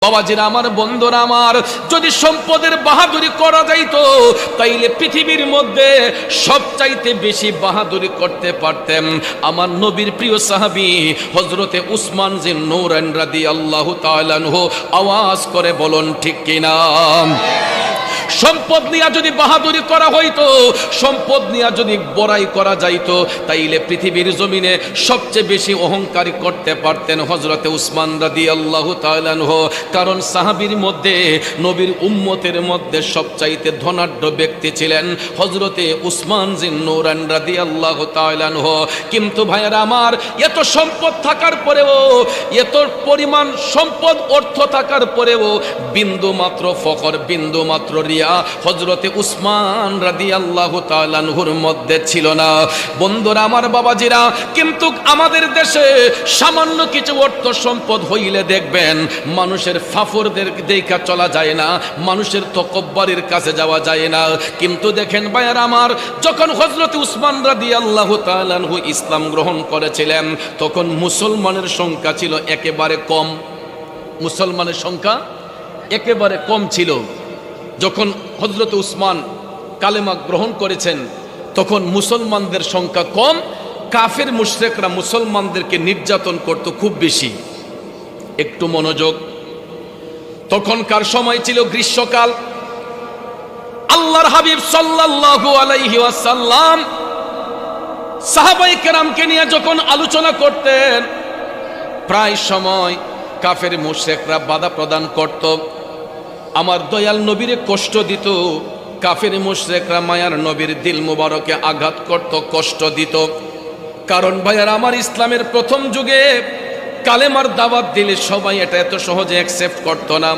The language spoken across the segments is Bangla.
বাবাজিরা আমার, বন্ধুরা আমার, যদি সম্পদের বাহাদুরি করা যাইতো তাইলে পৃথিবীর মধ্যে সবচাইতে বেশি বাহাদুরি করতে পারতেন আমার নবীর প্রিয় সাহাবী হযরতে উসমান জিন নূরান রাদিয়াল্লাহু তাআলা আনহু। আওয়াজ করে বলুন ঠিক কিনা? সম্পদ নিয়ে যদি বাহাদুরি করা হইতো, সম্পদ নিয়ে যদি বড়াই করা যাইতো, তাইলে পৃথিবীর জমিনে সবচেয়ে বেশি অহংকারী করতে পারতেন হযরতে উসমান রাদিয়াল্লাহু তাআলা আনহু। কারণ সাহাবীর মধ্যে, নবীর উম্মতের মধ্যে সবচাইতে ধনাঢ্য ব্যক্তি ছিলেন হযরতে উসমান জিন নূরান রাদিয়াল্লাহু তাআলা আনহু। কিন্তু ভাইয়েরা আমার, এত সম্পদ থাকার পরেও, এত পরিমাণ সম্পদ অর্থ থাকার পরেও বিন্দু মাত্র ফকর, বিন্দু মাত্র রিয়া হযরতে উসমান রাদিয়াল্লাহু তাআলা আনহুর মধ্যে ছিল না। বন্ধুরা আমার, বাবাজিরা, কিন্তু আমাদের দেশে সামান্য কিছু অর্থ সম্পদ হইলে দেখবেন মানুষের ফাফরদের দেখা চলা যায় না, মানুষের তকব্বরের কাছে যাওয়া যায় না। কিন্তু দেখেন ভাইয়েরা আমার, যখন হযরতে উসমান রাদিয়াল্লাহু তাআলা আনহু ইসলাম গ্রহণ করেছিলেন তখন মুসলমানের সংখ্যা ছিল একেবারে কম। মুসলমানের সংখ্যা একেবারে কম ছিল। যখন হযরত উসমান কালেমা গ্রহণ করেছেন তখন মুসলমানদের সংখ্যা কম। কাফের মুশরিকরা মুসলমানদেরকে নির্যাতন করত খুব বেশি। একটু মনোযোগ। তখনকার সময় ছিল গ্রীষ্মকাল। আল্লাহর হাবিব সাল্লাল্লাহু আলাইহি ওয়াসাল্লাম সাহাবায়ে কেরামকে নিয়ে যখন আলোচনা করতেন, প্রায় সময় কাফের মুশরিকরা বাধা প্রদান করত, আমার দয়াল নবীরে কষ্ট দিত। কাফের মুশরিকরা মায়ার নবীর দিল মুবারকে আঘাত করত, কষ্ট দিত। কারণ ভাইয়ার আমার, ইসলামের প্রথম যুগে কালেমার দাওয়াত দিলে সবাই এটা এত সহজে অ্যাকসেপ্ট করত না।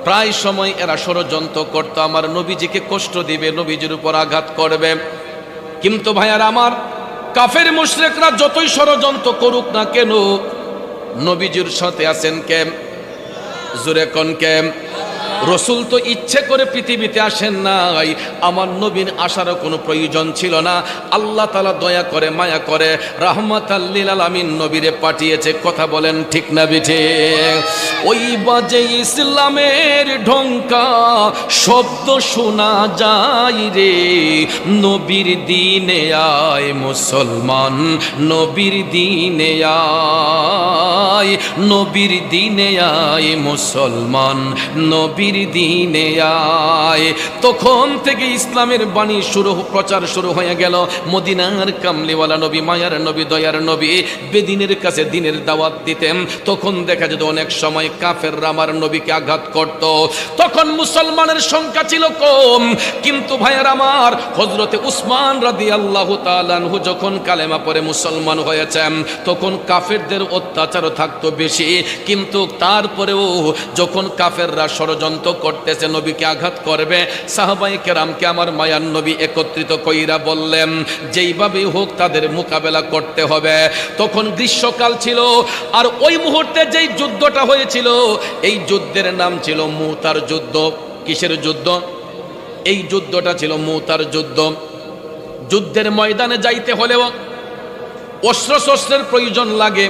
প্রায় সময় এরা ষড়যন্ত্র করত, আমার নবীজিকে কষ্ট দিবে, নবীজির উপর আঘাত করবে। কিন্তু ভাইয়ার আমার, কাফের মুশরিকরা যতই ষড়যন্ত্র করুক না কেন, নবীজির সাথে আছেন কে? জোরে কোন কে? রসুল তো ইচ্ছে করে পৃথিবীতে আসেন নাই, আমার নবীর আসারও কোনো প্রয়োজন ছিল না। আল্লাহ তাআলা দয়া করে, মায়া করে রাহমাতাল লিল আলামিন নবীরে পাঠিয়েছে। কথা বলেন ঠিক না বেঠিক? ওই বাজে ইসলামের ঢঙ্কা শব্দ শোনা যায় রে, নবীর দিনে আয় মুসলমান, নবীর দিনে আয়, নবীর দিনে আয় মুসলমান, নবীর দিনে আয়। তখন থেকে ইসলামের বাণী প্রচার শুরু হয়ে গেল। মদিনার কামলিওয়ালা নবী, মায়ার নবী, দয়ার নবী বেদিনের কাছে দিনের দাওয়াত দিতেন। তখন দেখা যেত অনেক সময় কাফেররা আমার নবীকে আঘাত করত। তখন মুসলমানের সংখ্যা ছিল কম। কিন্তু ভাইয়ার আমার, হযরতে উসমান রাদিয়াল্লাহু তাআলা আনহু যখন কালেমা পড়ে মুসলমান হয়েছেন তখন কাফেরদের অত্যাচারও থাকতো বেশি। কিন্তু তারপরেও যখন কাফেররা ষড়যন্ত্র করতেছে, নবীকে আঘাত করবে, সাহাবায়ে কেরামকে আমার মায়ার নবী একত্রিত কইরা বললেন যেইভাবেই হোক তাদের মোকাবেলা করতে হবে। তখন গ্রীষ্মকাল ছিল, আর ওই মুহূর্তে যেই যুদ্ধটা হয়েছিল এই যুদ্ধের নাম ছিল মুতার যুদ্ধ। কিসের যুদ্ধ? এই যুদ্ধটা ছিল মুতার যুদ্ধ। যুদ্ধের ময়দানে যাইতে হলেও অস্ত্রশস্ত্রের প্রয়োজন লাগে,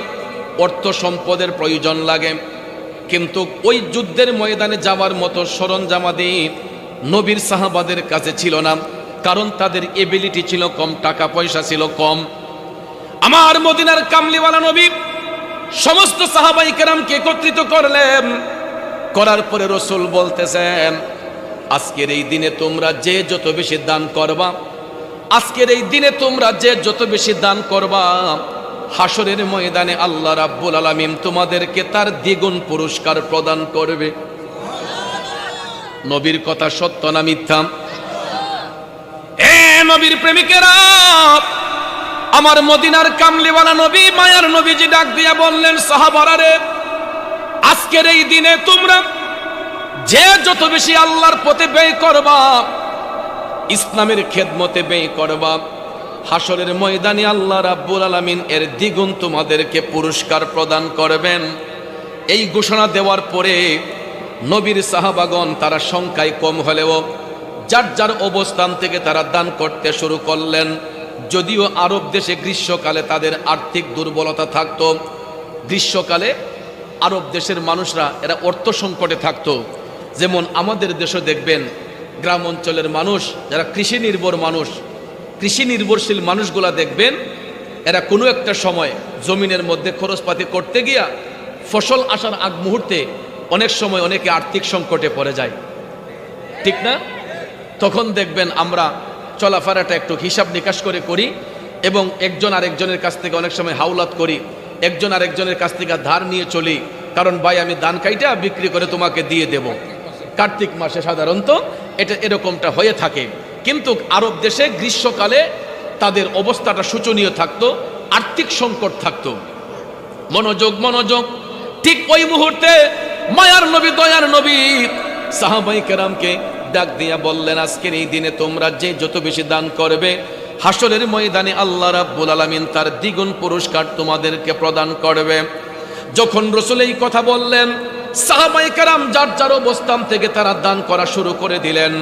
অর্থ সম্পদের প্রয়োজন লাগে। কিন্তু ওই যুদ্ধের ময়দানে যাওয়ার মতো সরঞ্জামাদি নবীর সাহাবাদের কাছে ছিল না, কারণ তাদের এবিলিটি ছিল কম, টাকা পয়সা ছিল কম। আমার মদিনার কামলিওয়ালা নবী সমস্ত সাহাবায়ে কেরামকে একত্রিত করলেন। করার পরে রসুল বলতেছেন, আজকের এই দিনে তোমরা যে যত বেশি দান করবা, আজকের এই দিনে তোমরা যে যত বেশি দান করবা, হাসরের ময়দানে আল্লাহ রাব্বুল আলামিন তোমাদেরকে তার দ্বিগুণ পুরস্কার প্রদান করবে। নবীর কথা সত্য না মিথ্যা? নবীর প্রেমিকেরা, আমার মদিনার কামলিওয়ালা নবী, মায়ার নবীজি ডাক দিয়া বললেন, সাহাবারা রে, আজকের এই দিনে তোমরা যে যত বেশি আল্লাহর পথে ব্যয় করবা, ইসলামের খেদমতে ব্যয় করবা, হাসরের ময়দানে আল্লাহ রাব্বুল আলামিন এর দ্বিগুণ তোমাদেরকে পুরস্কার প্রদান করবেন। এই ঘোষণা দেওয়ার পরে নবীর সাহাবাগণ তারা সংখ্যায় কম হলেও যার যার অবস্থান থেকে তারা দান করতে শুরু করলেন। যদিও আরব দেশে গ্রীষ্মকালে তাদের আর্থিক দুর্বলতা থাকতো, গ্রীষ্মকালে আরব দেশের মানুষরা এরা অর্থ সংকটে থাকতো। যেমন আমাদের দেশে দেখবেন গ্রাম অঞ্চলের মানুষ যারা কৃষি নির্ভর মানুষ, কৃষি নির্ভরশীল মানুষগুলা দেখবেন এরা কোনো একটা সময় জমিনের মধ্যে খরচপাতি করতে গিয়া ফসল আসার আগ মুহূর্তে অনেক সময় অনেকে আর্থিক সংকটে পড়ে যায়, ঠিক না? তখন দেখবেন আমরা চলাফেরাটা একটু হিসাব নিকাশ করে করি এবং একজন আরেকজনের কাছ থেকে অনেক সময় হাওলাত করি, একজন আরেকজনের কাছ থেকে ধার নিয়ে চলি, কারণ ভাই আমি ধান কাইটা বিক্রি করে তোমাকে দিয়ে দেব। কার্তিক মাসে সাধারণত এটা এরকমটা হয়ে থাকে। কিন্তু আরব দেশে গ্রীষ্মকালে তাদের অবস্থাটা শোচনীয় থাকতো, আর্থিক সংকট থাকতো। মনোযোগ মনোযোগ, ঠিক ওই মুহূর্তে মায়ার নবী দয়ার নবী সাহাবাই কেরামকে ডাক দিয়া বললেন, আজকের এই দিনে তোমরা যে যত বেশি দান করবে হাসরের ময়দানে আল্লাহ রাব্বুল আলামিন তার দ্বিগুণ পুরস্কার তোমাদেরকে প্রদান করবে। যখন রাসূল এই কথা বললেন, সাহাবায়ে কেরাম যার যার অবস্থান থেকে তারা দান করা শুরু করে দিলেন।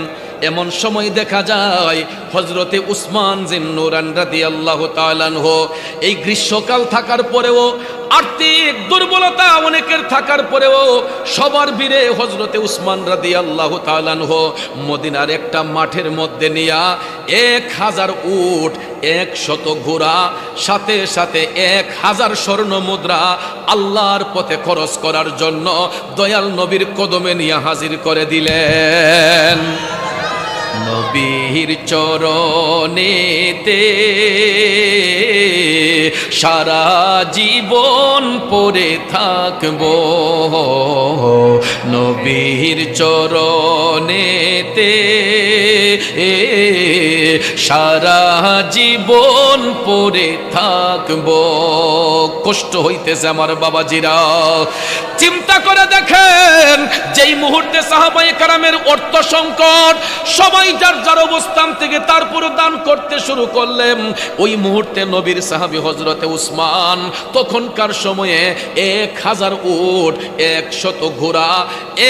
এমন সময় দেখা যায় হযরতে উসমান জিন্নুরান রাদিয়াল্লাহু তাআলা আনহু এই গ্রীষ্মকাল থাকার পরেও, আর্থিক দুর্বলতা অনেকের থাকার পরেও সবার ভিড়ে হযরতে উসমান রাদিয়াল্লাহু তাআলা আনহু মদিনার একটা মাঠের মধ্যে নিয়া 1000 উট, 100 ঘোড়া, সাথে সাথে 1000 স্বর্ণ মুদ্রা আল্লাহর পথে খরচ করার জন্য দয়াল নবীর কদমে নিয়ে হাজির করে দিলেন। নবীর চরণেতে সারা জীবন পড়ে থাকবো, নবীর চরণেতে সারা জীবন পড়ে থাকবো। কষ্ট হইতেছে আমার বাবাজিরা, চিন্তা করে দেখেন যেই মুহূর্তে সাহাবায়ে কেরামের অর্থ সংকট, সবাই যার যার অবস্থান থেকে তারপর দান করতে শুরু করলেন, ওই মুহূর্তে নবীর সাহাবী হযরতে উসমান তখনকার সময়ে 1000 উট, 100 ঘোড়া,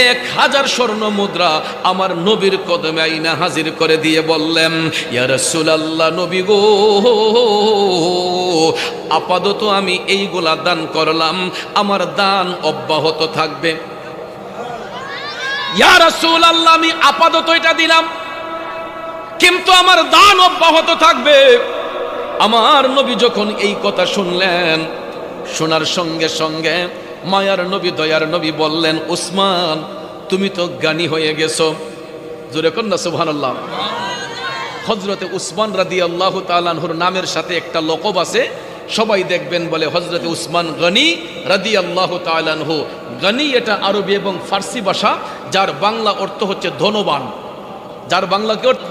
1000 স্বর্ণ মুদ্রা আমার নবীর কদমে আইনা হাজির করে দিয়ে বললেন, ইয়া রাসূলুল্লাহ, নবী গো, আপাতত আমি এইগুলা দান করলাম, আমার দান অব্যাহত থাকবে। ইয়া রাসূলুল্লাহ, আমি আপাতত এটা দিলাম, কিন্তু আমার দান অব্যাহত থাকবে। আমার নবী যখন এই কথা শুনলেন, শোনার সঙ্গে সঙ্গে মায়ার নবী দয়ার নবী বললেন, উসমান তুমি তো জ্ঞানী হয়ে গেছো। জোরে কর না সুবহানাল্লাহ। হযরতে উসমান রাদিয়াল্লাহু তাআলা আনহুর নামের সাথে একটা লকব আছে, সবাই দেখবেন বলে হযরতে উসমান গনি রাদিয়াল্লাহু তাআলা আনহু। গনি এটা আরবি এবং ফার্সি ভাষা, যার বাংলা অর্থ হচ্ছে ধনবান। যার বাংলা কি অর্থ?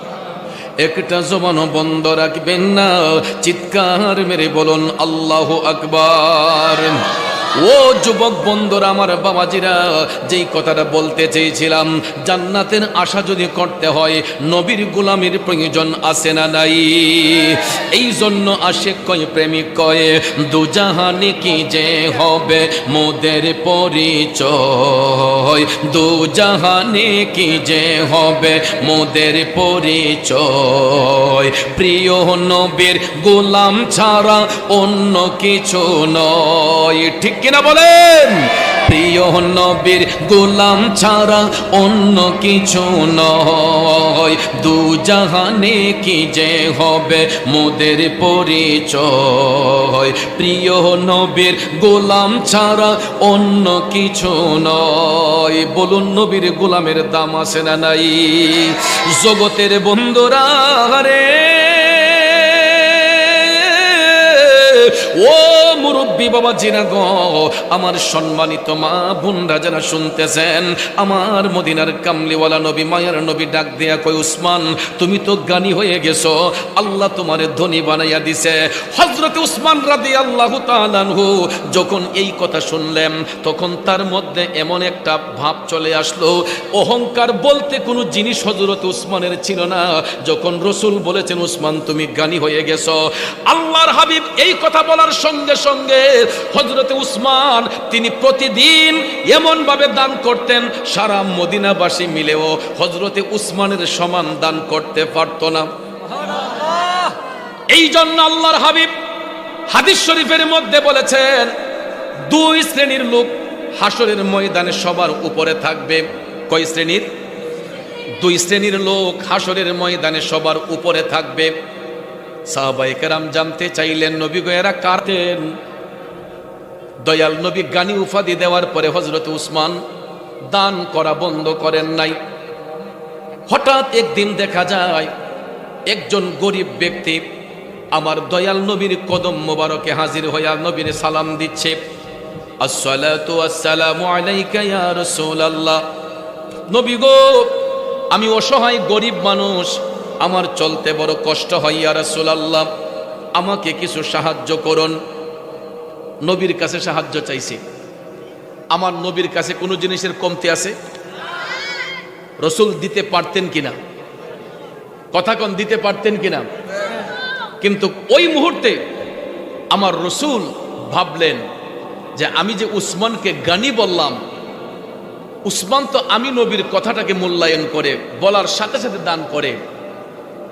একটা জবানও বন্ধ রাখবেন না, চিৎকার মেরে বলুন আল্লাহু আকবার। ও যুবক বন্ধুরা, আমার বাবাজিরা, যেই কথাটা বলতে চেয়েছিলাম, জান্নাতের আশা যদি করতে হয় নবীর গোলামির প্রয়োজন আছে না নাই? এই জন্য আশিক কয়, প্রেমিক কয়, দুজাহানে কি যে হবে মোদের পরিচয়, দুজাহানে কি যে হবে মোদের পরিচয়, প্রিয় নবীর গোলাম ছাড়া অন্য কিছু নয়। ঠিক কিনা বলেন? প্রিয় নবীর গোলাম ছাড়া অন্য কিছু নয়, দুজাহানে কি যে হবে মোদের পরিচয়, প্রিয় নবীর গোলাম ছাড়া অন্য কিছু নয়। বলুন নবীর গোলামের দাম আছে না নাই? জগতের বন্ধুরা রে, ও মুরব্বী বাবা জিনা গো, আমার সম্মানিত মা বোনরা যারা শুনতেছেন, আমার মদিনার কামলিওয়ালা নবী মায়ার নবী ডাক দিয়া কই, উসমান তুমি তো জ্ঞানী হয়ে গেছো, আল্লাহ তোমারে ধনী বানাইয়া দিছে। হযরত উসমান রাদিয়াল্লাহু তাআলা আনহু যখন এই কথা শুনলেন, তখন তার মধ্যে এমন একটা ভাব চলে আসলো, অহংকার বলতে কোনো জিনিস হযরত উসমানের ছিল না। যখন রাসূল বলেছেন, উসমান তুমি জ্ঞানী হয়ে গেছো, আল্লাহর হাবিব এই কথা বলার সঙ্গে সঙ্গে হযরতে উসমান তিনি প্রতিদিন এমন ভাবে দান করতেন, সারা মদিনাবাসী মিলেও হযরতে উসমানের সমান দান করতে পারত না। এই জন্য আল্লাহর হাবিব হাদিস শরীফের মধ্যে বলেছেন, দুই শ্রেণীর লোক হাসরের ময়দানে সবার উপরে থাকবে। কয় শ্রেণীর? দুই শ্রেণীর লোক হাসরের ময়দানে সবার উপরে থাকবে। সাহাবায়ে কেরাম জানতে চাইলেন, নবী গো এরা কারতেন? দয়াল নবী গানি উপাধি দেওয়ার পরে হযরত উসমান দান করা বন্ধ করেন নাই। হঠাৎ একদিন দেখা যায় একজন গরিব ব্যক্তি আমার দয়াল নবীর কদম মোবারকে হাজির হইয়া নবীর সালাম দিচ্ছে, আসসালাতু আসসালামু আলাইকা ইয়া রাসূলুল্লাহ। নবী গো আমি অসহায় গরিব মানুষ, আমার চলতে বড় কষ্ট হয় ইয়া রাসূলুল্লাহ, আমাকে কিছু সাহায্য করুন। নবীর কাছে সাহায্য চাইছি। আমার নবীর কাছে কোনো জিনিসের কমতি আছে? রসুল দিতে পারতেন কিনা? কথা কোন, দিতে পারতেন কিনা? কিন্তু ওই মুহূর্তে আমার রসুল ভাবলেন যে আমি যে উসমানকে গানি বললাম, উসমান তো আমি নবীর কথাটাকে মূল্যায়ন করে বলার সাথে সাথে দান করে,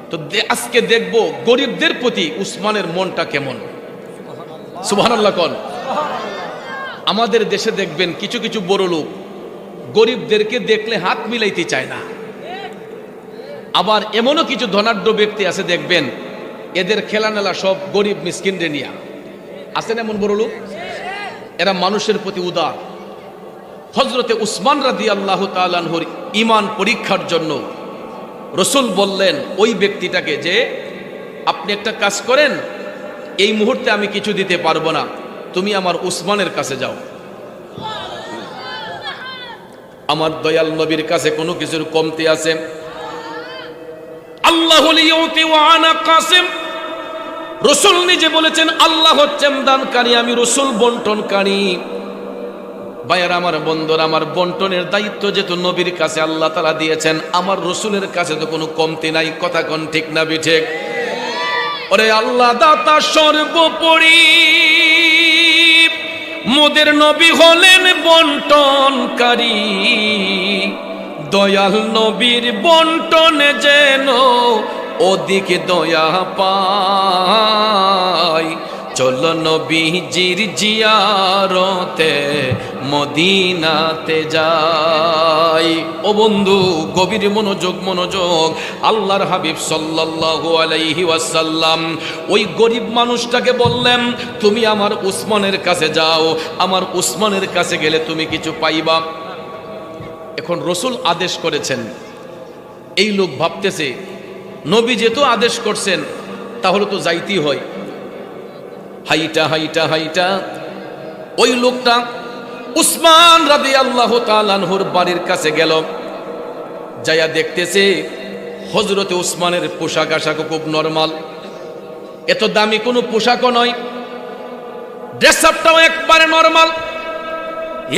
তো আজকে দেখব গরিবদের প্রতি উসমানের মনটা কেমন। সুবহানাল্লাহ কোন। আমাদের দেশে দেখবেন কিছু কিছু বড় লোক গরিবদেরকে দেখলে হাত মিলাইতে চায় না। আবার এমনও কিছু ধনাঢ্য ব্যক্তি আছে দেখবেন এদের খেলানেলা সব গরিব মিসকিনরে নিয়া আছেন, এমন বড় লোক। এরা মানুষের প্রতি উদার। হযরতে উসমান রাদিয়াল্লাহু তাআলা আনহুর ঈমান পরীক্ষার জন্য রসুল বললেন ওই ব্যক্তিটাকে যে আপনি একটা কাজ করেন, এই মুহূর্তে আমি কিছু দিতে পারবো না, তুমি আমার উসমানের কাছে যাও। আমার দয়াল নবীর কাছে কোনো কিছুর কমতি আছে? আল্লাহুল ইউতি ওয়া আনা কাসিম। রসুল নিজে বলেছেন আল্লাহ হচ্ছেন দানকারী, আমি রসুল বন্টনকারী। ভাইয়ার আমার বন্ধুরা, আমার বন্টনের দায়িত্ব যেহেতু নবীর কাছে আল্লাহ তাআলা দিয়েছেন, আমার রসুলের কাছে তো কোনো কমতি নাই। কথা কোন ঠিক না বিঠিক? ওরে আল্লাহ দাতা সর্বোপরি, মোদের নবী হলেন বন্টনকারী। দয়াল নবীর বন্টনে যেন ওদিকে দয়া পায়, চলো নবীজির জিয়ারতে মদিনাতে যাই। ও বন্ধু, গভীর মনোযোগ মনোযোগ। আল্লাহর হাবিব সাল্লাল্লাহু আলাইহি ওয়াসাল্লাম ওই গরিব মানুষটাকে বললেন তুমি আমার উসমানের কাছে যাও, আমার উসমানের কাছে গেলে তুমি কিছু পাইবা। এখন রসুল আদেশ করেছেন, এই লোক ভাবতেছে নবী যেহেতু আদেশ করছেন তাহলে তো যাইতেই হয়। হাইটা হাইটা হাইটা ওই লোকটা উসমান রাদিয়াল্লাহু তাআলা আনহুর বাড়ির কাছে গেল। যাইয়া দেখতেছে হযরতে উসমানের পোশাক আশাক খুব নরমাল, এত দামি কোনো পোশাকও নয়, ড্রেস আপটাও একবারে নরমাল।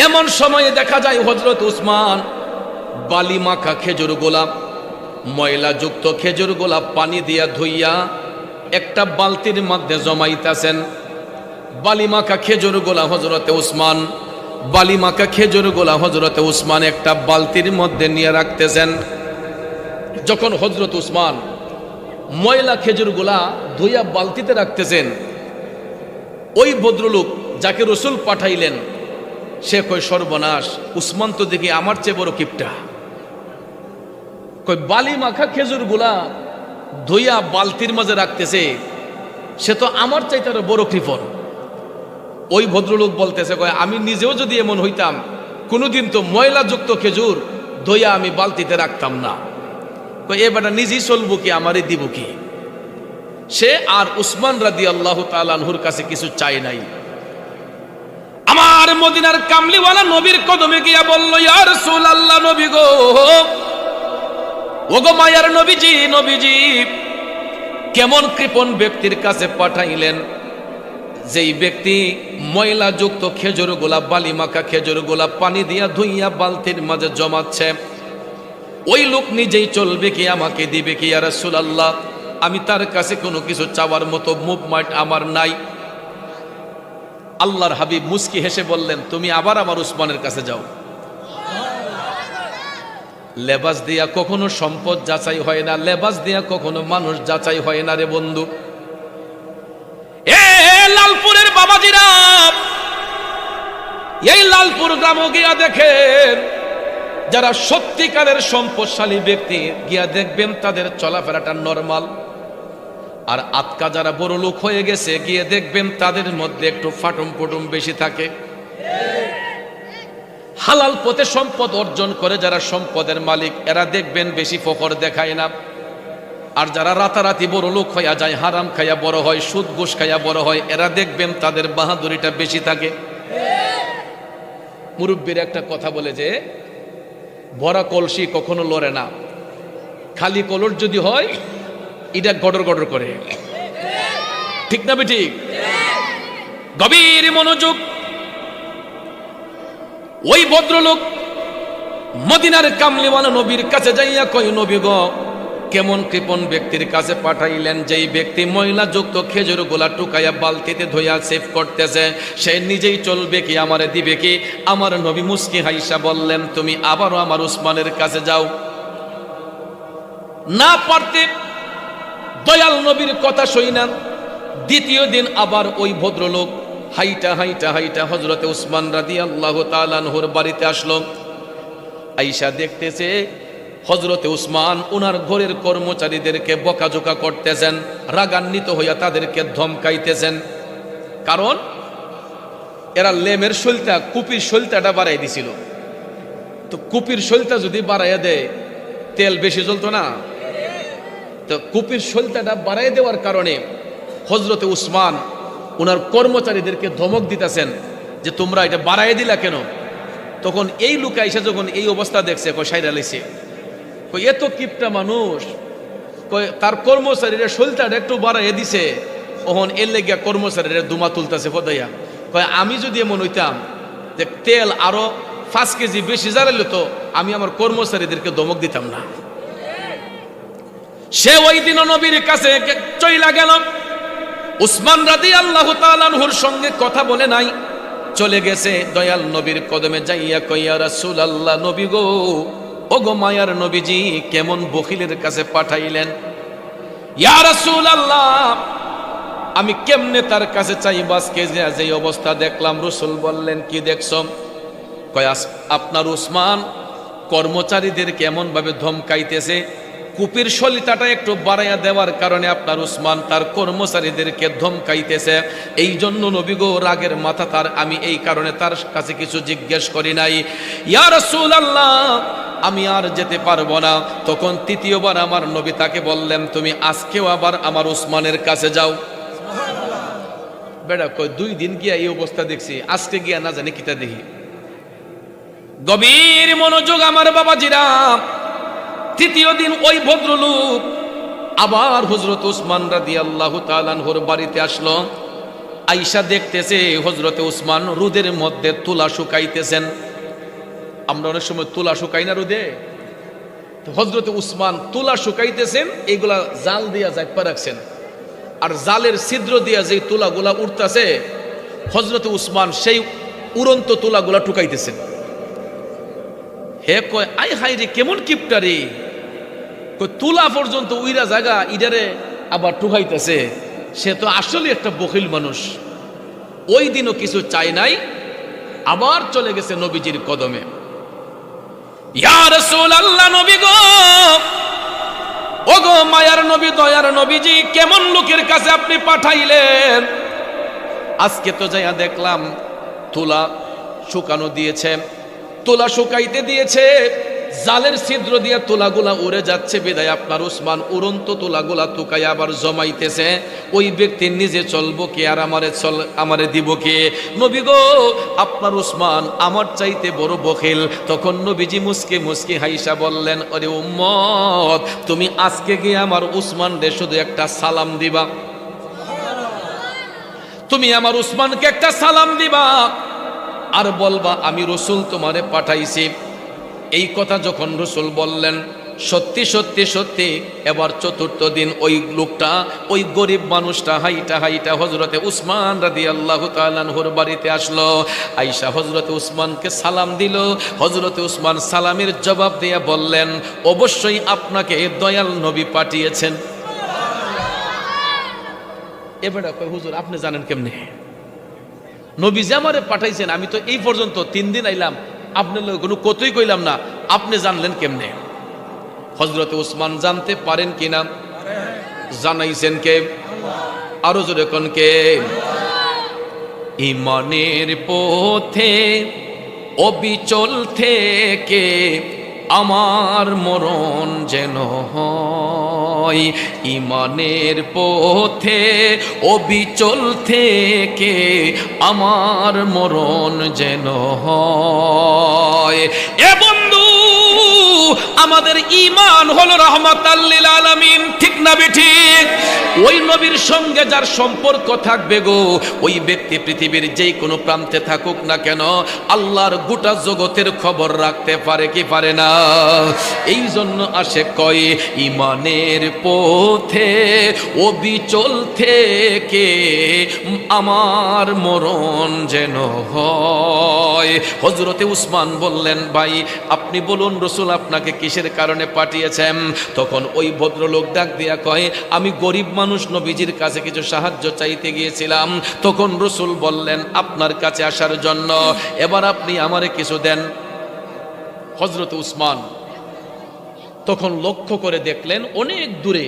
এমন সময়ে দেখা যায় হযরত উসমান বালি মাখা খেজুর গোলাপ, ময়লা যুক্ত খেজুর গোলাপ পানি দিয়া ধুইয়া একটা বালতির মধ্যে জমাইতেছেন। বালিমাখা খেজুর গোলা হযরতে উসমান, বালিমাখা খেজুর গোলা হযরতে উসমান একটা বালতির মধ্যে নিয়ে রাখতেছেন। যখন হযরত উসমান ময়লা খেজুর গোলা ধুইয়া বালতিতে রাখতেছেন, ওই ভদ্রলোক যাকে রসুল পাঠাইলেন সে কয় সর্বনাশ, উসমান তো দেখি আমার চেয়ে বড় কিপটা। কয় বালিমাখা খেজুর গোলা ধুইয়া বালতির মাঝে রাখতেছে, সে তো আমার চাইতে আরো বড় কৃপণ। ওই ভদ্রলোক বলতেছে কয় আমি নিজেও যদি এমন হইতাম কোনোদিন তো ময়লাযুক্ত খেজুর ধুইয়া আমি বালতিতে রাখতাম না। কয় এ বেটা নিজেই চলবো কি, আমারই দিব কি? সে আর উসমান রাদিয়াল্লাহু তাআলা আনহুর কাছে কিছু চাই নাই। আমার মদিনার কামলিওয়ালা নবীর কদমে গিয়া বলল, ইয়া রাসূলুল্লাহ, নবী গো, ওগো মায়ার নবীজি, নবীজি কেমন কৃপণ ব্যক্তির কাছে পাঠাইলেন, যেই ব্যক্তি ময়লা যুক্ত খেজুর গোলাপ, বালি মাখা খেজুর গোলাপ পানি দিয়া ধুইয়া বালতির মাঝে জমাচ্ছে। ওই লোক নিজেই চলবে কি, আমাকে দিবে কি? ইয়া রাসূলুল্লাহ, আমি তার কাছে কোনো কিছু চাওয়ার মতো মুভমেন্ট আমার নাই। আল্লাহর হাবিব মুস্কি হেসে বললেন, তুমি আবার আমার উসমানের কাছে যাও। লেবাস দিয়া কখনো সম্পদ যাচাই হয় না, লেবাস দিয়া কখনো মানুষ যাচাই হয় না রে বন্ধু। এ লালপুরের বাবাজিরা, এই জালালপুর গ্রামে গিয়া দেখেন যারা সত্যিকারের সম্পদশালী ব্যক্তি, গিয়া দেখবেন তাদের চলাফেরাটা নরমাল। আর আতকা যারা বড় লোক হয়ে গেছে, গিয়ে দেখবেন তাদের মধ্যে একটু ফাটুম ফুটুম বেশি থাকে। হালাল পথে সম্পদ অর্জন করে যারা সম্পদের মালিক, এরা দেখবেন বেশি ফখর দেখায় না। আর যারা রাতারাতি বড় লোক হইয়া যায়, হারাম খাইয়া বড় হয়, সুদ ঘুষ খাইয়া বড় হয়, এরা দেখবেন তাদের বাহাদুরিটা বেশি থাকে। মুরব্বীর একটা কথা বলে যে ভরা কলসি কখনো লড়ে না, খালি কলস যদি হয় এটা গড়র গড়র করে। ঠিক না বেঠিক? গভীর মনোযোগ। ওই ভদ্রলোক মদিনার কামলিওয়ালা নবীর কাছে যাইয়া কই, নবী গো, কেমন কৃপণ ব্যক্তির কাছে পাঠাইলেন, যেই ব্যক্তি ময়লা যুক্ত খেজুর গোলা টুকাইয়া বালতিতে ধইয়া সেভ করতেছে, সে নিজেই চলবে কি আমারে দিবে কি? আমার নবী মুস্কি হাইসা বললেন, তুমি আবারও আমার উসমানের কাছে যাও। না পারতে দয়াল নবীর কথা শুইনা দ্বিতীয় দিন আবার ওই ভদ্রলোক হাইটা হাইটা হাইটা হযরতে উসমান রাদিয়াল্লাহু তাআলা আনহুর বাড়িতে আসলো। আয়েশা দেখতেছে হযরতে উসমান ওনার ঘরের কর্মচারীদেরকে বকাঝোকা করতেছেন, রাগান্বিত হইয়া তাদেরকে ধমকাইতেছেন। কারণ এরা লেমের শৈলতা, কুপির শৈলতাটা বাড়াই দিছিল। তো কুপির শৈলতা যদি বাড়াইয়া দেয়, তেল বেশি জ্বলতো না? তো কুপির শৈলতাটা বাড়াই দেওয়ার কারণে হযরতে উসমান ওনার কর্মচারীদেরকে ধমক দিতেছেন যে তোমরা এটা বাড়াই দিলা কেন? তখন এই লোক আইসা যখন এই অবস্থা দেখছে, সাইরা লাইছে, এত কিপটা মানুষ, তার কর্মচারীরা শৈলতাটা একটু বাড়াইয়া দিছে, ওহন এর লেগিয়া কর্মচারীরা দুমা তুলতেছে ফদাইয়া। আমি যদি এমন হইতাম যে তেল আরো 5 কেজি বেশি জ্বালাইল, তো আমি আমার কর্মচারীদেরকে ধমক দিতাম না। সে ওই দিন নবীর কাছে চইলা গেল, উসমান রাদিয়াল্লাহু তাআলা আনহুর সঙ্গে কথা বলে নাই, চলে গেছে দয়াল নবীর কদমে যাইয়া কই, ইয়া রাসূলুল্লাহ, নবী গো, ও গো মায়ার নবীজি, কেমন বখিলের কাছে পাঠাইলেন? ইয়া রাসূলুল্লাহ, আমি কেমনে তার কাছে চাইব? আজকে যে অবস্থা দেখলাম। রাসূল বললেন, কি দেখছো? কয়, আপনার উসমান কর্মচারীদেরকে এমন ভাবে ধমকাইতেছে, কুপির সলিতাটা একটু বাড়াইয়া দেওয়ার কারণে আপনার উসমান তার কর্মচারীদেরকে ধমকাইতেছে। এই জন্য নবী গো, রাগের মাথা তার, আমি এই কারণে তার কাছে কিছু জিজ্ঞেস করি নাই। ইয়া রাসূলুল্লাহ, আমি আর যেতে পারবো না। তখন তৃতীয়বার আমার নবী তাকে বললেন, তুমি আজকেও আবার আমার উসমানের কাছে যাও। বেড়া কয়, 2 দিন গিয়া এই অবস্থা দেখছি, আজকে গিয়া না জানি কিতা দেখি। গভীর মনোযোগ আমার বাবাজিরা। তৃতীয় দিন ওই ভদ্রলোক আবার হযরত উসমান রাদিয়াল্লাহু তাআলা আনহুর বাড়িতে আসলো। আয়েশা দেখতেছে হযরতে উসমান রোদের মধ্যে তুলা শুকাইতেছেন। আমরা অনেক সময় তুলা শুকাই না রোদে, তো হযরতে উসমান তুলা শুকাইতেছেন, এগুলা জাল দিয়া জাকপা রাখছেন, আর জালের ছিদ্র দিয়া যে তুলাগুলা উঠতেছে, হযরতে উসমান সেই উড়ন্ত তুলাগুলা টুকাইতেছেন। হে কয়, আই হাই রে, কেমন কিপটারি, তুলা পর্যন্ত উইরা জায়গা ইডারে আবার টুকাইতেছে। সে তো আসলে একটা বখিল মানুষ। ওই দিনও কিছু চাই নাই, আবার চলে গেছে নবীজির কদমে। ইয়া রাসূলুল্লাহ, নবী গো, ও গো মায়ার নবী, দয়ার নবীজি, কেমন লোকের কাছে আপনি পাঠাইলেন? আজকে তো যাইয়া দেখলাম তুলা শুকানো দিয়েছে, তুলা শুকাইতে দিয়েছে, জালের ছিদ্র দিয়ে তুলাগুলা উড়ে যাচ্ছে, বিদায় আপনার উসমান উড়ন্ত তুলাগুলা টুকাই আবার জমাইতেছে। ওই ব্যক্তি নিজে চলবো কে, আর আমারে দিব কে? নবী গো, আপনার উসমান আমার চাইতে বড় বখিল। তখন নবীজি মুস্কি মুস্কি হাইসা বললেন, আরে উম্মত, তুমি আজকে গিয়ে আমার উসমান রে শুধু একটা সালাম দিবা। তুমি আমার উসমানকে একটা সালাম দিবা, আর বলবা আমি রাসূল তোমারে পাঠাইছি। এই কথা যখন রাসূল বললেন, সত্যি সত্যি সত্যি এবার 4র্থ দিন ওই লোকটা, ওই গরিব মানুষটা হাইটা হাইটা হযরতে উসমান রাদিয়াল্লাহু তাআলা আনহুর বাড়িতে আসলো। আয়েশা হযরতে উসমানকে সালাম দিল। হযরতে উসমান সালামের জবাব দিয়ে বললেন, অবশ্যই আপনাকে দয়াল নবী পাঠিয়েছেন। এবারে কই, হুজুর আপনি জানেন কেমনে? নবী যে আমারে পাঠাইছেন, আমি তো এই পর্যন্ত 3 দিন আইলাম, আপনার লোক কোনো কতই কইলাম না, আপনি জানলেন কেমনে? হযরতে উসমান জানতে পারেন কিনা? জানাইছেন কে? আরো জোরে কোন কে? ইমানের পথে অবিচল থেকে আমার মরণ যেন হয়, ইমানের পথে অবিচল থেকে আমার মরণ যেন হয়। এ বন্ধু, আমাদের ঈমান হলো রাহমাতাল লিল আলামিন, ঠিক না বেঠিক? ওই নবীর সঙ্গে যার সম্পর্ক থাকবে গো, ওই ব্যক্তি পৃথিবীর যেই কোনো প্রান্তে থাকুক না কেন, আল্লাহর গোটা জগতের খবর রাখতে পারে কি পারে না? এই জন্য আসে কয় ইমানের পথে অবিচল থেকে আমার মরণ যেন হয়। হযরতে উসমান বললেন, ভাই আপনি বলুন রাসূল আপনাকে কিসের কারণে পাঠিয়েছেন? তখন ওই ভদ্রলোক ডাক দিয়া কয়, আমি গরিব মানুষ, নবীজির কাছে কিছু সাহায্য চাইতে গিয়েছিলাম। তখন রাসূল বললেন আপনার কাছে আসার জন্য, এবার আপনি আমারে কিছু দেন। হযরত উসমান তখন লক্ষ্য করে দেখলেন অনেক দূরে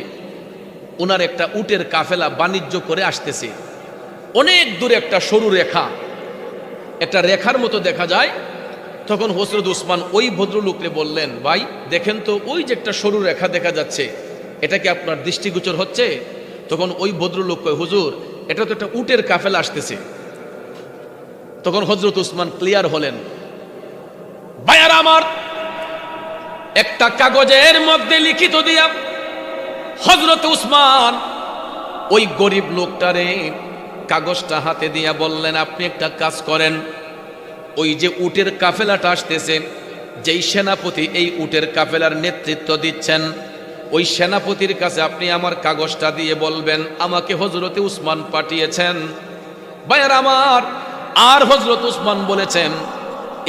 ওনার একটা উটের কাফেলা বাণিজ্য করে আসতেছে। অনেক দূরে একটা সরু রেখা, একটা রেখার মতো দেখা যায়। তখন হযরত উসমান ওই ভদ্রলোককে বললেন, ভাই দেখেন তো, ওই যে একটা সরু রেখা দেখা যাচ্ছে, এটা কি আপনার দৃষ্টিগোচর হচ্ছে? তখন ওই ভদ্রলোক কয়, হুজুর এটা তো একটা উটের কাফেলা আসতেছে। তখন হযরত উসমান ক্লিয়ার হলেন, ভাইয়ারা আমার, একটা কাগজের মধ্যে লিখিত দিয়া হযরত উসমান ওই গরিব লোকটারে কাগজটা হাতে দিয়া বললেন, আপনি একটা কাজ করেন, ওই যে উটের কাফেলাটা আসতেছে, যেই সেনাপতি এই উটের কাফেলার নেতৃত্ব দিচ্ছেন, ওই সেনাপতির কাছে আপনি আমার কাগজটা দিয়ে বলবেন আমাকে হযরতে উসমান পাঠিয়েছেন। ভাইয়ারা আমার, আর হযরত উসমান বলেছেন,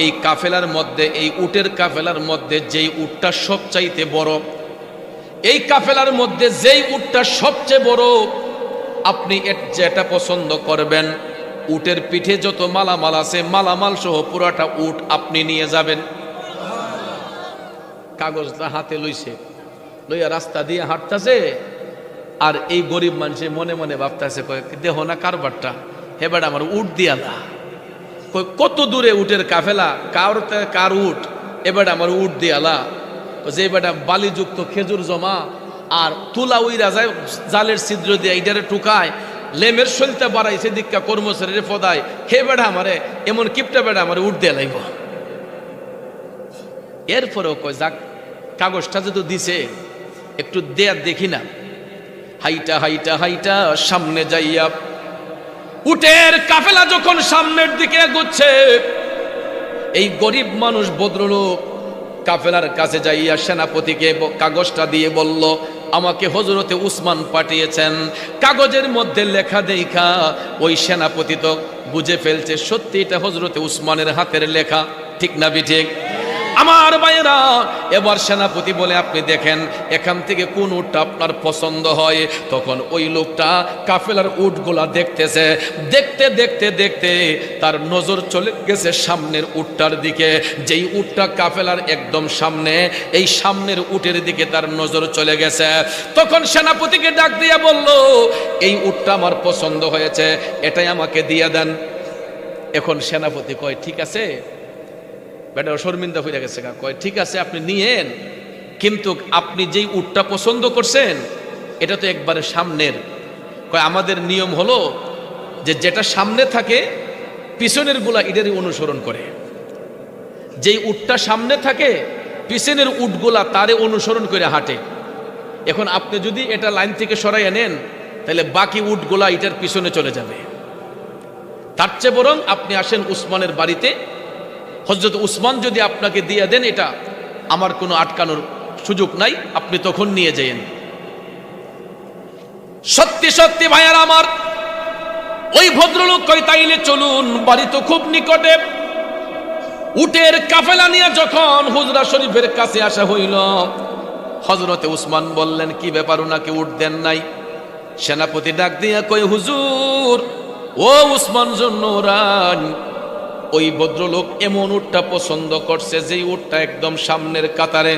এই কাফেলার মধ্যে, এই উটের কাফেলার মধ্যে যেই উটটা সবচাইতে বড়, এই কাফেলার মধ্যে যেই উটটা সবচেয়ে বড়, আপনি যেটা পছন্দ করবেন, উটের পিঠে যত মালামাল আছে মালামাল সহ পুরাটা উট আপনি নিয়ে যাবেন। কাগজটা হাতে লইছে, লইয়া রাস্তা দিয়ে হাঁটতেছে, আর এই গরিব মানুষে মনে মনে ভাবতেছে, দেহ না কারবারটা, হেবার আমার উট দিয়ালা, কত দূরে উটের কাফেলা, কার উট, এবার আমার উট দিয়ালা, যে বেটা বালিযুক্ত খেজুর জমা আর তুলা উইরা যায় জালের ছিদ্র দিয়ে এইটারে টুকায়, লেমের সলতে বাড়াইছে দিক্কা কর্মচারীরে ফদায়, হে বেটা আমারে এমন কিপটা বেটা আমার উঠ দিয়ে লাইব। এরপরেও কয় যাক, কাগজটা যেহেতু দিছে একটু দেয়া দেখি না। হাইটা হাইটা হাইটা সামনে যাইয়া উটের কাফেলা যখন সামনের দিকে এগোচ্ছে, এই গরিব মানুষ ভদ্রলোক কাফেলার কাছে যাইয়া সেনাপতিকে কাগজটা দিয়ে বলল, আমাকে হযরতে উসমান পাঠিয়েছেন। কাগজের মধ্যে লেখা দেখা ওই সেনাপতি তো বুঝে ফেলছে সত্যি এটা হযরতে উসমানের হাতের লেখা, ঠিক না বিঠিক? আমার ভাইয়েরা, এবার সেনাপতি বলে, আপনি দেখেন এখান থেকে কোন উটটা আপনার পছন্দ হয়। তখন ওই লোকটা কাফেলার উটগুলা দেখতেছে, দেখতে দেখতে দেখতে তার নজর চলে গেছে সামনের উটটার দিকে। যেই উটটা কাফেলার একদম সামনে, এই সামনের উটের দিকে তার নজর চলে গেছে। তখন সেনাপতিকে ডাক দিয়ে বলল, এই উটটা আমার পছন্দ হয়েছে, এটাই আমাকে দিয়ে দেন। এখন সেনাপতি কয়, ঠিক আছে, বেটা শর্মিন্দা হয়ে গেছে, কয় ঠিক আছে আপনি নিয়েন, কিন্তু আপনি যেই উটটা পছন্দ করছেন এটা তো একবারে সামনের। কয় আমাদের নিয়ম হলো যে যেটা সামনে থাকে পিছনের গুলা এটারই অনুসরণ করে, যেই উটটা সামনে থাকে পিছনের উটগুলা তারে অনুসরণ করে হাঁটে। এখন আপনি যদি এটা লাইন থেকে সরাইয়া নেন তাহলে বাকি উটগুলা এটার পিছনে চলে যাবে। তার চেয়ে বরং আপনি আসেন উসমানের বাড়িতে, হযরত উসমান যদি আপনাকে দিয়ে দেন, এটা আমার কোনো আটকানোর সুযোগ নাই, আপনি তখন নিয়ে যান। সত্যি সত্যি ভাইয়ার আমার, ওই ভদ্রলোক কই তাইলে চলুন, বাড়ি তো খুব নিকটে। উটের কাফেলা নিয়ে যখন হুজরা শরীফের কাছে আসা হইল, হযরতে উসমান বললেন, কি ব্যাপার, ওনাকে উট দেন নাই? সেনাপতি ডাক দিয়া কই, হুজুর ও উসমান জুন্নুরাইন, ওই ভদ্রলোক এমন উটটা পছন্দ করছে যেই উটটা একদম সামনের কাতারে।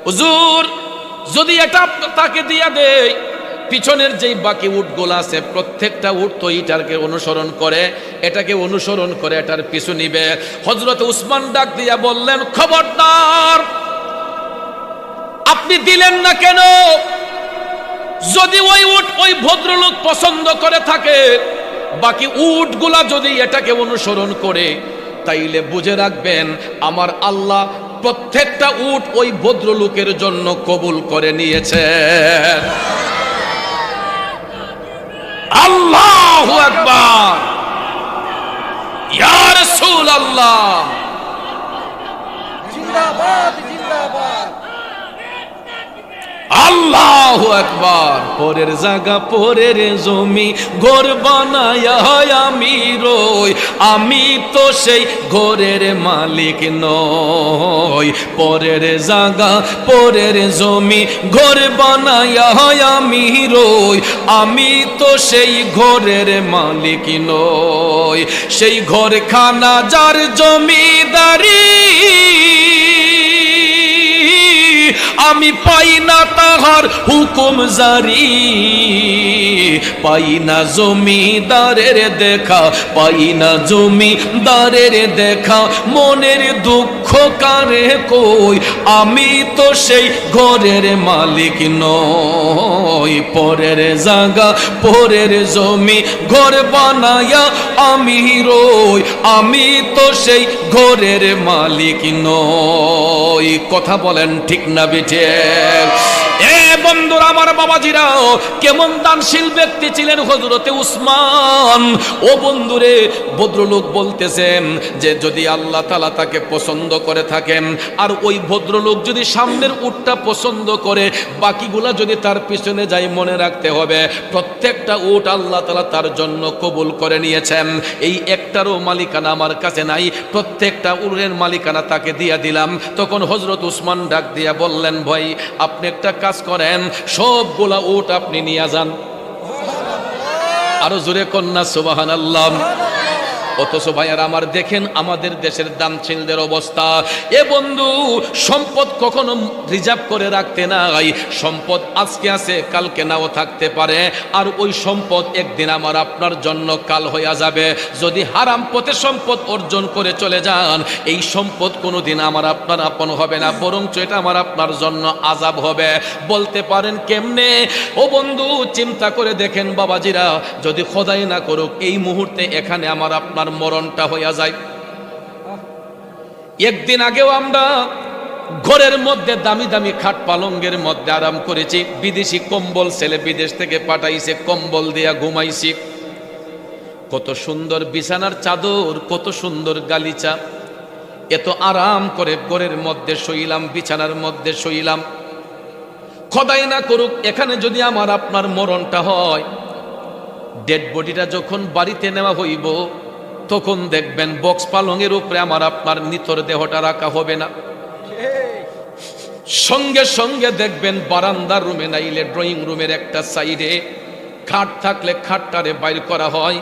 হুজুর যদি এটা তাকে দিয়া দেয়, পিছনের যেই বাকি উটগুলো আছে প্রত্যেকটা উট তো এটাকে অনুসরণ করে, এটাকে অনুসরণ করে এটার পিছু নিবে। হযরত উসমান ডাক দিয়া বললেন, খবরদার, আপনি দিলেন না কেন? যদি ওই উট ওই ভদ্রলোক পছন্দ করে থাকে, বাকি উটগুলা যদি এটাকে অনুসরণ করে, তাইলে বুঝে রাখবেন আমার আল্লাহ প্রত্যেকটা উট ওই ভদ্রলোকের জন্য কবুল করে নিয়েছেন। আল্লাহু আকবার, ইয়া রাসূলুল্লাহ, জিন্দাবাদ জিন্দাবাদ। আল্লাহু আকবার। পরের জায়গা পরের জমি ঘর বানায়া আমি রই, আমি তো সেই ঘরের মালিক নই। পরের জায়গা পরের জমি ঘর বানায়া আমি রই, আমি তো সেই ঘরের মালিক নই। সেই ঘরখানা যার জমিদারি, আমি পাই না তাহার হুকুম জারি। পাই না জমিদারের দেখা, পাই না জমিদারের দেখা, মনের দুঃখ কারে কই, আমি তো সেই ঘরের মালিক নই। পরের জায়গা পরের জমি ঘর বানায়া আমি রই, আমি তো সেই ঘরের মালিক নই। কথা বলেন ঠিক না বেঠিক? এ বন্ধুরা আমার, বাবাজিরাও, কেমন দানশীল ব্যক্তি ছিলেন হযরতে উসমান। ও বন্ধুরে, ভদ্রলোক বলতেছেন যে যদি আল্লাহ তাআলা তাকে পছন্দ করে থাকেন, আর ওই ভদ্রলোক যদি সামনের উটটা পছন্দ করে, বাকিগুলা যদি তার পিছনে যায়, মনে রাখতে হবে প্রত্যেকটা উট আল্লাহ তাআলা তার জন্য কবুল করে নিয়েছেন। এই একটারও মালিকানা আমার কাছে নাই, প্রত্যেকটা উটের মালিকানা তাকে দিয়া দিলাম। তখন হযরত উসমান ডাক দিয়া বললেন, ভাই আপনি একটা কাজ করেন, সবগুলা উট আপনি নিয়ে যান। আরো জোরে কন্যা সুবহানাল্লাহ। অথচ ভাইয়ার আমার, দেখেন আমাদের দেশের দানশীলদের অবস্থা। এ বন্ধু, সম্পদ কখনো রিজার্ভ করে রাখতে নাই। সম্পদ আজকে আছে, কালকে নাও থাকতে পারে, আর ওই সম্পদ একদিন আমার আপনার জন্য কাল হইয়া যাবে। যদি হারাম পথে সম্পদ অর্জন করে চলে যান, এই সম্পদ কোনোদিন আমার আপনার আপন হবে না, বরঞ্চ এটা আমার আপনার জন্য আযাব হবে। বলতে পারেন কেমনে? ও বন্ধু, চিন্তা করে দেখেন বাবাজিরা, যদি খোদাই না করুক এই মুহূর্তে এখানে আমার আপনার মরণটা হইয়া যায়। একদিন আগেও আমরা ঘরের মধ্যে দামি দামি খাট পালঙ্গের মধ্যে আরাম করেছি, বিদেশি কম্বল ছেলে বিদেশ থেকে পাঠাইছে, কম্বল দিয়া ঘুমাইছি। কত সুন্দর বিছানার চাদর, কত সুন্দর গালিচা, এত আরাম করে ঘরের মধ্যে শুইলাম, বিছানার মধ্যে শুইলাম। খোদাই না করুক এখানে যদি আমার আপনার মরণটা হয়, ডেড বডিটা যখন বাড়িতে নেওয়া হইব, তখন দেখবেন বক্স পালঙের উপরে আমার আপনার নিতর দেহটা রাখা হবে না। সঙ্গে সঙ্গে দেখবেন বারান্দার রুমে নাইলে ড্রয়িং রুমের একটা সাইডে খাট থাকলে খাটটারে বাইর করা হয়,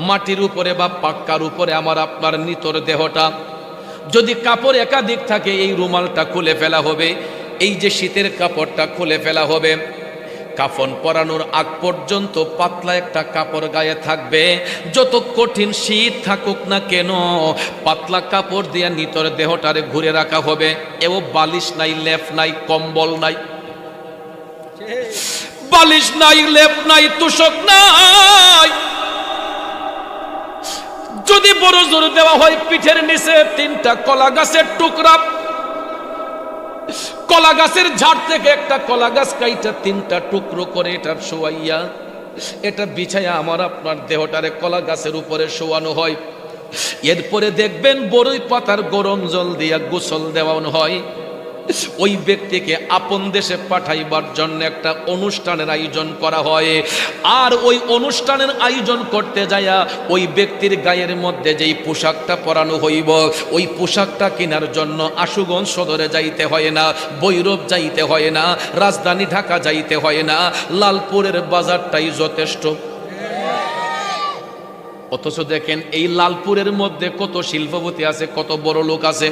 মাটির উপরে বা পাক্কার উপরে আমার আপনার নিতর দেহটা। যদি কাপড় একাধিক থাকে, এই রুমালটা খুলে ফেলা হবে, এই যে শীতের কাপড়টা খুলে ফেলা হবে। কাফন পরানোর আগ পর্যন্ত পাতলা একটা কাপড় গায়ে থাকবে। যত কঠিন শীত থাকুক না কেন, পাতলা কাপড় দিয়ে নিতর দেহটারে ঘুরে রাখা হবে। এও বালিশ নাই, লেপ নাই, কম্বল নাই, বালিশ নাই, লেপ নাই, তোষক নাই। যদি বড় জোর দেওয়া হয়, পিঠের নিচে 3টা কলা গাছের টুকরা, কলা গাছের ঝাড় থেকে একটা কলা গাছ কাইটা 3টা টুকরো করে এটা শোয়াইয়া, এটা বিছাইয়া আমার আপনার দেহটারে কলা গাছের উপরে শোয়ানো হয়। এরপরে দেখবেন বড়ই পাতার গরম জল দিয়া গোসল দেওয়ানো হয়। ওই ব্যক্তিকে আপন দেশে পাঠাইবার জন্য একটা অনুষ্ঠানের আয়োজন করা হয়। আর ওই অনুষ্ঠানের আয়োজন করতে যায়া ওই ব্যক্তির গায়ের মধ্যে যেই পোশাকটা পরানো হইব, ওই পোশাকটা কেনার জন্য আশুগঞ্জ সদরে যাইতে হয় না, ভৈরব যাইতে হয় না, রাজধানী ঢাকা যাইতে হয় না, লালপুরের বাজারটাই যথেষ্ট। অথচ দেখেন এই লালপুরের মধ্যে কত শিল্পপতি আছে, কত বড় লোক আছে।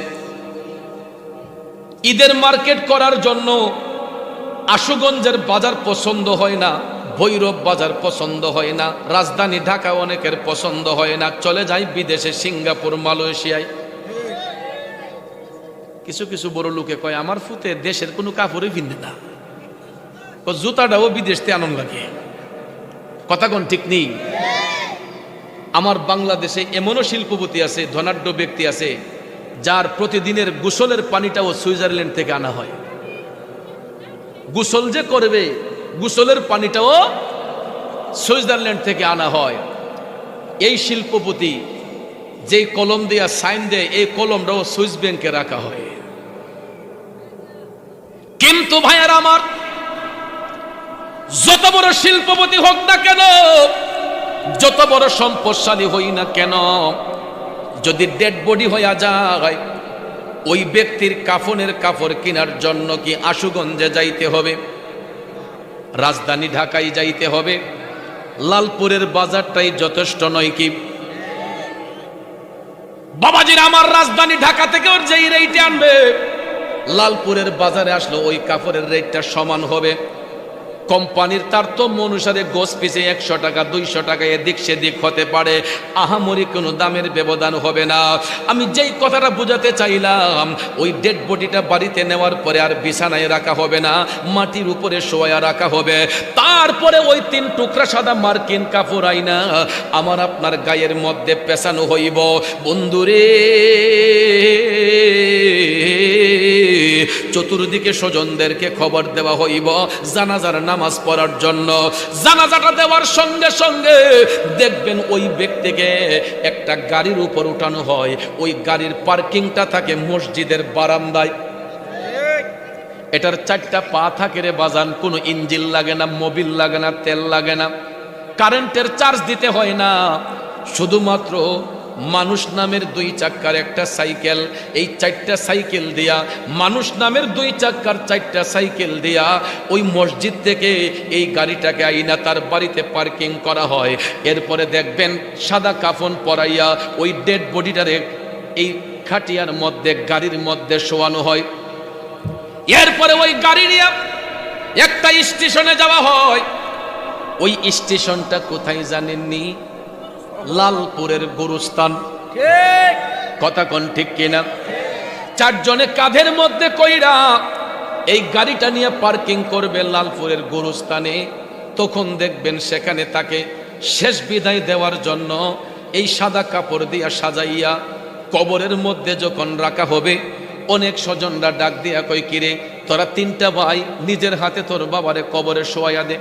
ঈদের মার্কেট করার জন্য আশুগঞ্জের বাজার পছন্দ হয় না, ভৈরব বাজার পছন্দ হয় না, রাজধানী ঢাকা অনেকের পছন্দ হয় না, চলে যায় বিদেশে, সিঙ্গাপুর, মালয়েশিয়ায়। কিছু কিছু বড় লোকে কয় আমার ফুতে দেশের কোনো কাপড়ই কিনে না, জুতাটাও বিদেশ থেকে আনন্দ লাগে। কথা কোন ঠিক নেই? আমার বাংলাদেশে এমনও শিল্পপতি আছে, ধনাঢ্য ব্যক্তি আছে, যার প্রতিদিনের গোসলের পানিটাও সুইজারল্যান্ড থেকে আনা হয়। গোসল যে করবে, গোসলের পানিটাও সুইজারল্যান্ড থেকে আনা হয়। এই শিল্পপতি যেই কলম দিয়া সাইন দেয়, এই কলমটাও সুইস ব্যাংকে রাখা হয়। কিন্তু ভাইয়ার আমার, যত বড় শিল্পপতি হোক না কেন, যত বড় সম্পদশালী হই না কেন, যদি ডেড বডি হইয়া যায়, ওই ব্যক্তির কাফনের কাপড় কেনার জন্য কি আশুগঞ্জে যাইতে হবে, রাজধানী ঢাকায় যাইতে হবে? লালপুরের বাজারটাই যথেষ্ট নয় কি? বাবাজির আমার, রাজধানী ঢাকা থেকে ওর যেই রেটে আনবে, লালপুরের বাজারে আসলে ওই কাপড়ের রেটটা সমান হবে। কোম্পানির তারতম্য অনুসারে গোছ পিছে 100 টাকা 200 টাকা এদিক সেদিক হতে পারে, আহামরি কোনো দামের ব্যবধান হবে না। আমি যেই কথাটা বোঝাতে চাইলাম, ওই ডেড বডিটা বাড়িতে নেওয়ার পরে আর বিছানায় রাখা হবে না, মাটির উপরে শোয়া রাখা হবে। তারপরে ওই 3 টুকরা সাদা মার্কিন কাপড় আইনা আমার আপনার গায়ের মধ্যে পেছানো হইব। বন্ধুরে, চতুর্দিকে স্বজনদেরকে খবর দেওয়া হইব জানাজার নামাজ পড়ার জন্য। জানাজাটা দেওয়ার সঙ্গে সঙ্গে দেখবেন ওই ব্যক্তিকে একটা গাড়ির উপর উঠানো হয়। ওই গাড়ির পার্কিংটা থাকে মসজিদের বারান্দায়। এটার 4টা পা থাকে রে বাজান, কোনো ইঞ্জিন লাগে না, মোবিল লাগে না, তেল লাগে না, কারেন্টের চার্জ দিতে হয় না। শুধুমাত্র মানুষ নামের 2 চাক্কার একটা সাইকেল, এই 4টা সাইকেল দিয়া, মানুষ নামের 2 চাক্কার 4টা সাইকেল দিয়া ওই মসজিদ থেকে এই গাড়িটাকে আইনা তার বাড়িতে পার্কিং করা হয়। এরপরে দেখবেন সাদা কাফন পরাইয়া ওই ডেড বডিটারে এই খাটিয়ার মধ্যে, গাড়ির মধ্যে শোয়ানো হয়। এরপরে ওই গাড়ি নিয়ে একটা স্টেশনে যাওয়া হয়। ওই স্টেশনটা কোথায় জানেননি? লালপুরের গুরুস্থান। কথা কোন ঠিক কিনা? 4 জনে কাঁধের মধ্যে কইরা এই গাড়িটা নিয়ে পার্কিং করবে লালপুরের গুরুস্থানে। তখন দেখবেন সেখানে তাকে শেষ বিদায় দেওয়ার জন্য এই সাদা কাপড় দিয়া সাজাইয়া কবরের মধ্যে যখন রাখা হবে, অনেক স্বজনরা ডাক দিয়া কই, কিরে তোরা 3টা ভাই নিজের হাতে তোর বাবারে কবরে শোয়াইয়া দে।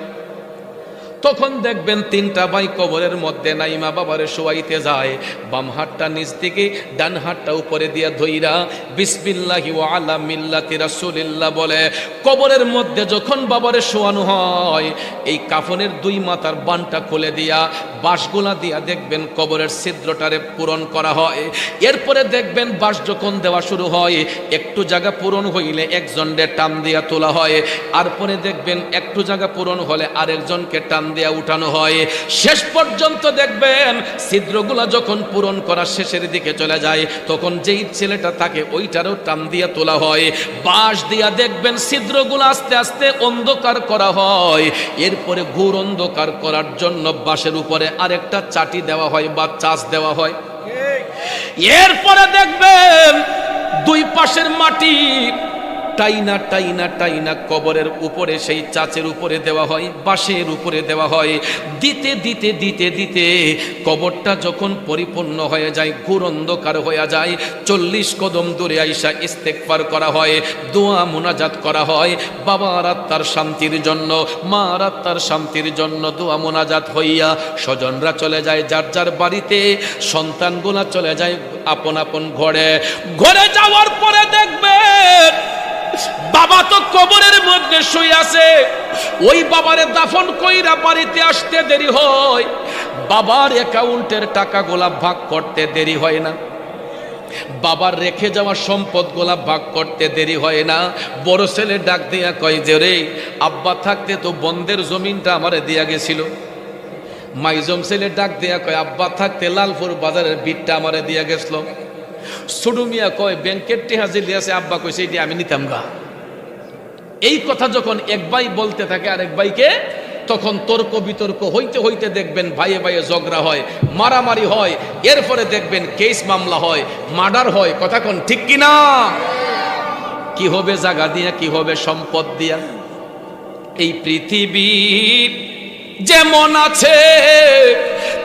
তখন দেখবেন 3টা ভাই কবরের মধ্যে নাইমা বাবারে শোয়াইতে যায়। বাম হাতটা নিচ দিকে, ডান হাতটা উপরে দিয়া ধইরা বিসমিল্লাহি ওয়া আলা মিল্লাতি রাসূলিল্লাহ বলে কবরের মধ্যে যখন বাবারে শোয়ানো হয়, এই কাফনের 2 মাথার বানটা খুলে দিয়া বাঁশগুলা দিয়া দেখবেন কবরের ছিদ্রটারে পূরণ করা হয়। এরপরে দেখবেন বাঁশ যখন দেওয়া শুরু হয়, একটু জায়গা পূরণ হইলে একজনকে টান দিয়া তোলা হয়। আর পরে দেখবেন একটু জায়গা পূরণ হলে আরেকজনকে টান দিয়া উঠানো হয়। শেষ পর্যন্ত দেখবেন ছিদ্রগুলা যখন পূরণ করা শেষের দিকে চলে যায়, তখন যেই ছেলেটা থাকে ওইটারও টান দিয়া তোলা হয়। বাঁশ দিয়া দেখবেন ছিদ্রগুলো আস্তে আস্তে অন্ধকার করা হয়। এরপরে ঘোর অন্ধকার করার জন্য বাঁশের উপরে আরেকটা চাটি দেওয়া হয় বা চাষ দেওয়া হয়। এরপরে দেখবেন 2 পাশের মাটি টাইনা টাইনা টাইনা কবরের উপরে, সেই চাচের উপরে দেওয়া হয়, বাঁশের উপরে দেওয়া হয়। দিতে দিতে দিতে দিতে কবরটা যখন পরিপূর্ণ হয়ে যায়, ঘোর অন্ধকার হয়ে যায়, 40 কদম দূরে আইসা ইস্তেগফার করা হয়, দোয়া মুনাজাত করা হয়। বাবার আত্মার শান্তির জন্য, মার আত্মার শান্তির জন্য দোয়া মুনাজাত হইয়া স্বজনরা চলে যায় যার যার বাড়িতে, সন্তানগুলা চলে যায় আপন আপন ঘরে। ঘরে যাওয়ার পরে দেখবেন বাবা তো কবরের মধ্যে শুয়ে আছে। ওই বাবারে দাফন কইরা বাড়িতে আসতে দেরি হয়, বাবার অ্যাকাউন্টের টাকাগুলা ভাগ করতে দেরি হয় না, বাবার রেখে যাওয়া সম্পদগুলা ভাগ করতে দেরি হয় না। বড় ছেলে ডাক দিয়া কয় যে, রে আব্বা থাকতে তো বন্ধের জমিনটা আমারে দিয়া গেছিল, মাইজম ছেলে ডাক দিয়া কয় আব্বা থাকতে লালপুর বাজারের বিটটা আমারে দিয়া গেছিল। ছোট মিয়া কয় ব্যাংকের টেহাজি দিয়েছে, আব্বা কইছে এটি আমি নিতাম গা। এই কথা যখন এক ভাই বলতে থাকে আরেক ভাইকে, তখন তর্ক বিতর্ক হইতে হইতে দেখবেন ভাইয়ে ভাইয়ে ঝগড়া হয়, মারামারি হয়, এরপরে দেখবেন কেস মামলা হয়, মার্ডার হয়। কথা কোন ঠিক কিনা? কি হবে জায়গা দিয়া, কি হবে সম্পদ দিয়া? এই পৃথিবী যেমন আছে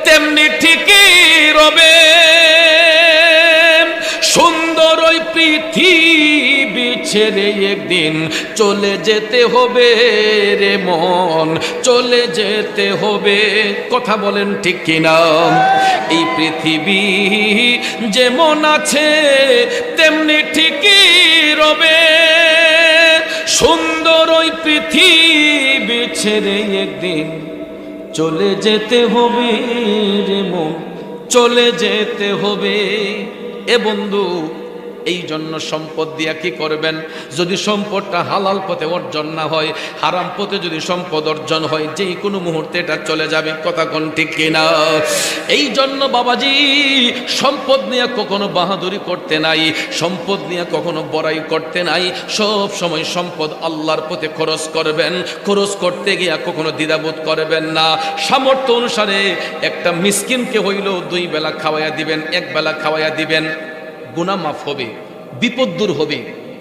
তেমনি ঠিকই রবে, সুন্দর ওই পৃথিবী ছেড়ে একদিন চলে যেতে হবে রে মন, চলে যেতে হবে। কথা বলেন ঠিক কিনা? এই পৃথিবী যেমন আছে তেমনি ঠিকই রবে, সুন্দর ওই পৃথিবী ছেড়ে একদিন চলে যেতে হবে রে মন, চলে যেতে হবে। এ বন্ধু, এই জন্য সম্পদ দিয়া কি করবেন? যদি সম্পদটা হালাল পথে অর্জন না হয়, হারাম পথে যদি সম্পদ অর্জন হয়, যেই কোনো মুহূর্তে এটা চলে যাবে। কথা কোন ঠিক কিনা? এই জন্য বাবাজি সম্পদ নিয়ে কখনো বাহাদুরি করতে নাই, সম্পদ নিয়ে কখনো বড়াই করতে নাই। সব সময় সম্পদ আল্লাহর পথে খরচ করবেন, খরচ করতে গিয়া কখনো দ্বিধাবোধ করবেন না। সামর্থ্য অনুসারে একটা মিসকিনকে হইলেও 2 বেলা খাওয়াইয়া দিবেন, 1 বেলা খাওয়াইয়া দিবেন, গুনাহ মাফ হবে, বিপদ দূর হবে।